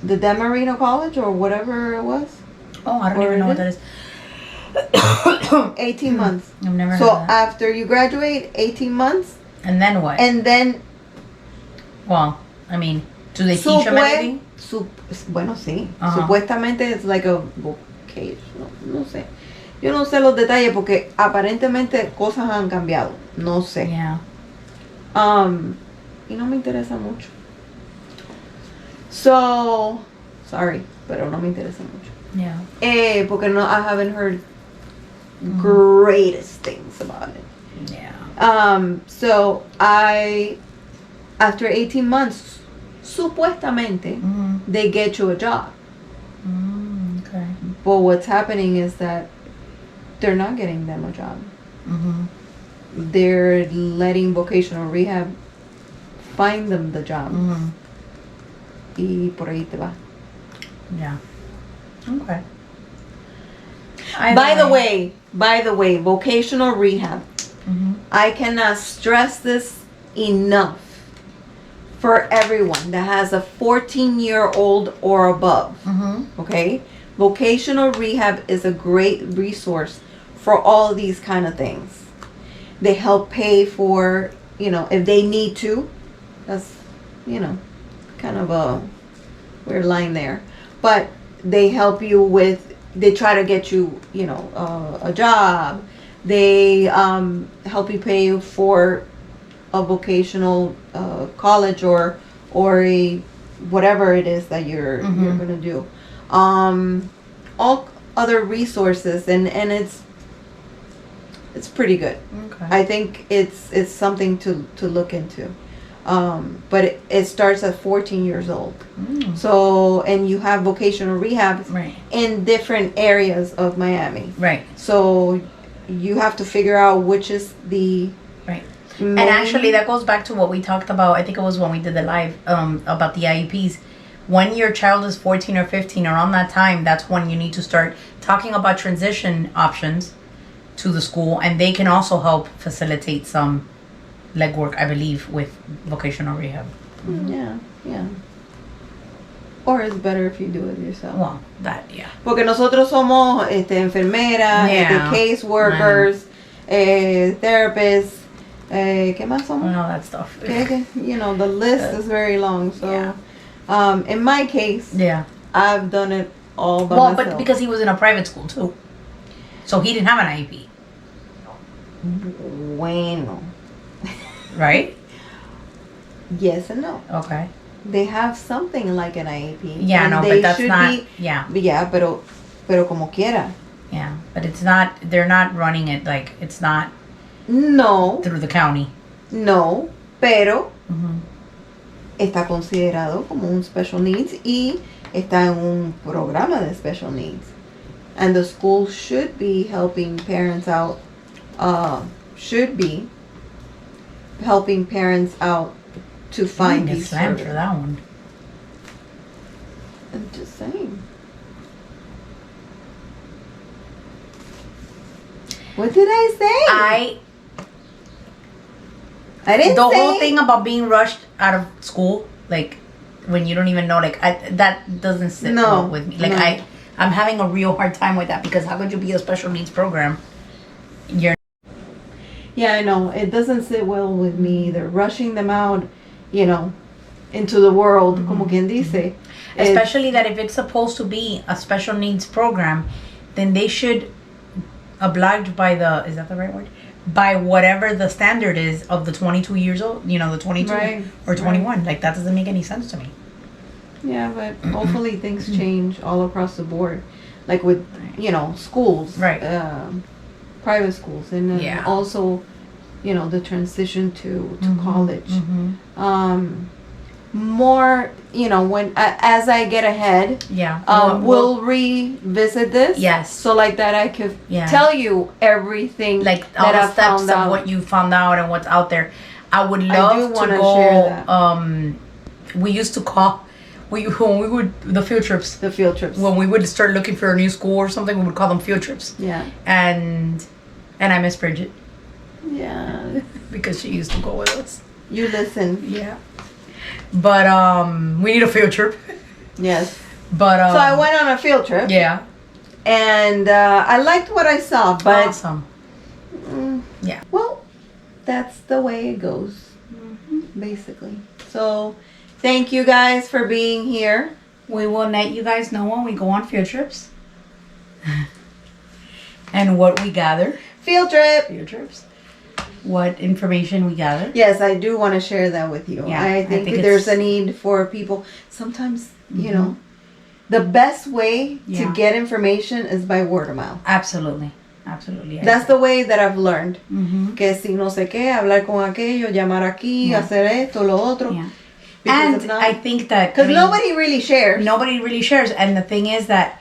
The Dan Marino College or whatever it was. Oh, I don't even know what that is. 18 months. I've never heard So of that. after you graduate, 18 months. And then what? And then... Well, I mean, do they teach them anything? Bueno, sí. Supuestamente it's like a vocation. No sé. Yo no sé los detalles porque aparentemente cosas han cambiado. No sé. Yeah. Y no me interesa mucho. So, sorry, pero no me interesa mucho. Yeah. Porque no, I haven't heard greatest things about it. Yeah. So after 18 months, supuestamente, they get you a job. Okay. But what's happening is that they're not getting them a job. They're letting vocational rehab find them the job. Y por ahí te va. Yeah. Okay. By the way, vocational rehab. I cannot stress this enough for everyone that has a 14-year-old or above. Okay? Vocational rehab is a great resource for all these kind of things. They help pay for, you know, if they need to. That's, you know, kind of a weird line there. But they help you with, they try to get you, you know, a job. They help you pay for a vocational college or a whatever it is that you're going to do. All other resources and it's pretty good. Okay. I think it's something to look into. But it starts at 14 years old. So, and you have vocational rehab in different areas of Miami. Right. So you have to figure out which is the And actually that goes back to what we talked about, I think it was when we did the live, about the IEPs. When your child is 14 or 15, around that time, that's when you need to start talking about transition options to the school, and they can also help facilitate some legwork, I believe, with vocational rehab. Yeah. Or it's better if you do it yourself. Well, that, yeah. Porque nosotros somos enfermeras, case workers, therapists, ¿qué más somos? And all that stuff. You know, the list is very long. So, in my case, I've done it all by myself. But because he was in a private school too, so he didn't have an IEP. Bueno. Right? Yes and no. Okay. They have something like an IEP. Yeah, no, but that's not. Yeah, pero como quiera. Yeah, but it's not. They're not running it like it's not. No. Through the county. No, pero está considerado como un special needs y está en un programa de special needs. And the school should be helping parents out. Should be helping parents out to find these slammed for that one. I'm just saying. What did I say? I didn't the say. whole thing about being rushed out of school, like when you don't even know, like that doesn't sit well with me. Like I'm having a real hard time with that because how could you be a special needs program? Yeah, I know. It doesn't sit well with me either. Rushing them out, you know, into the world, como quien dice. Especially that if it's supposed to be a special needs program, then they should obliged by the, is that the right word? by whatever the standard is of the 22 years old, the 22 Right, or 21. Like, that doesn't make any sense to me. Yeah, but hopefully things change all across the board. Like with, schools. Right. Private schools. And then Yeah. also, the transition to college. More, when as I get ahead, Yeah. we'll revisit this. Yes. So like that I could Yeah. tell you everything Like all that the I steps found of out. what you found out and what's out there. I would do love to wanna go. share that. We used to call when we would the field trips. The field trips. When we would start looking for a new school or something, we would call them field trips. Yeah. And I miss Bridget Yeah. because she used to go with us. You listen. Yeah. But we need a field trip. Yes. But So I went on a field trip. Yeah. And I liked what I saw, but Awesome. Yeah. well, that's the way it goes, basically. So, thank you guys for being here. We will let you guys know when we go on field trips and what we gather. Field trip. Field trips. What information we gather. Yes, I do want to share that with you. Yeah, I think there's a need for people. Sometimes, the best way to get information is by word of mouth. Absolutely. Absolutely. That's the way that I've learned. Mm-hmm. Que si no sé qué, hablar con aquello, llamar aquí, hacer esto, lo otro. Yeah. Because And I think that because nobody really shares. Nobody really shares. And the thing is that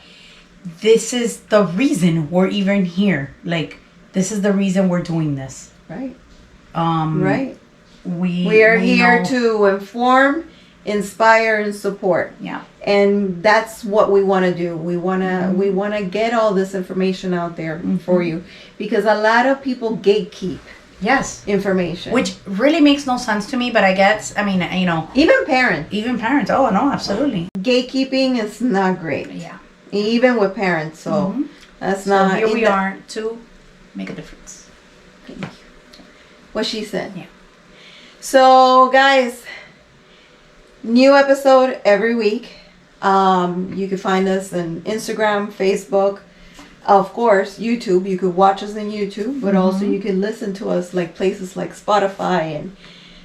this is the reason we're even here. Like, this is the reason we're doing this. Right. Right. We are here know. to inform, inspire, and support. Yeah. And that's what we want to do. We want to get all this information out there for you, because a lot of people gatekeep Yes. information, Which really makes no sense to me, but I guess, even parents. even parents. Oh, no, absolutely. Gatekeeping is not great. Yeah. Even with parents. So that's not. So here in we the- are to make a difference. Thank you. What she said. Yeah. So, guys, new episode every week. You can find us on Instagram, Facebook, of course, YouTube. You could watch us on YouTube, but also you can listen to us like places like Spotify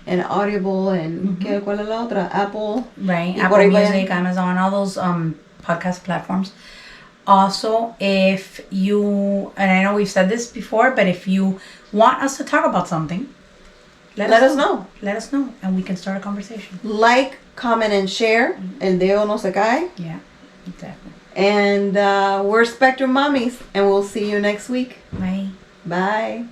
and Audible and ¿qué, cuál es la otra? Apple. Right. Y por Apple ahí vayan. Music, Amazon, all those podcast platforms. Also, if you, and I know we've said this before, but if you want us to talk about something, let us know. Let us know, and we can start a conversation. Like, comment, and share. El dedo no se cae. Yeah, exactly. And we're SpectrumMamis, and we'll see you next week. Bye. Bye.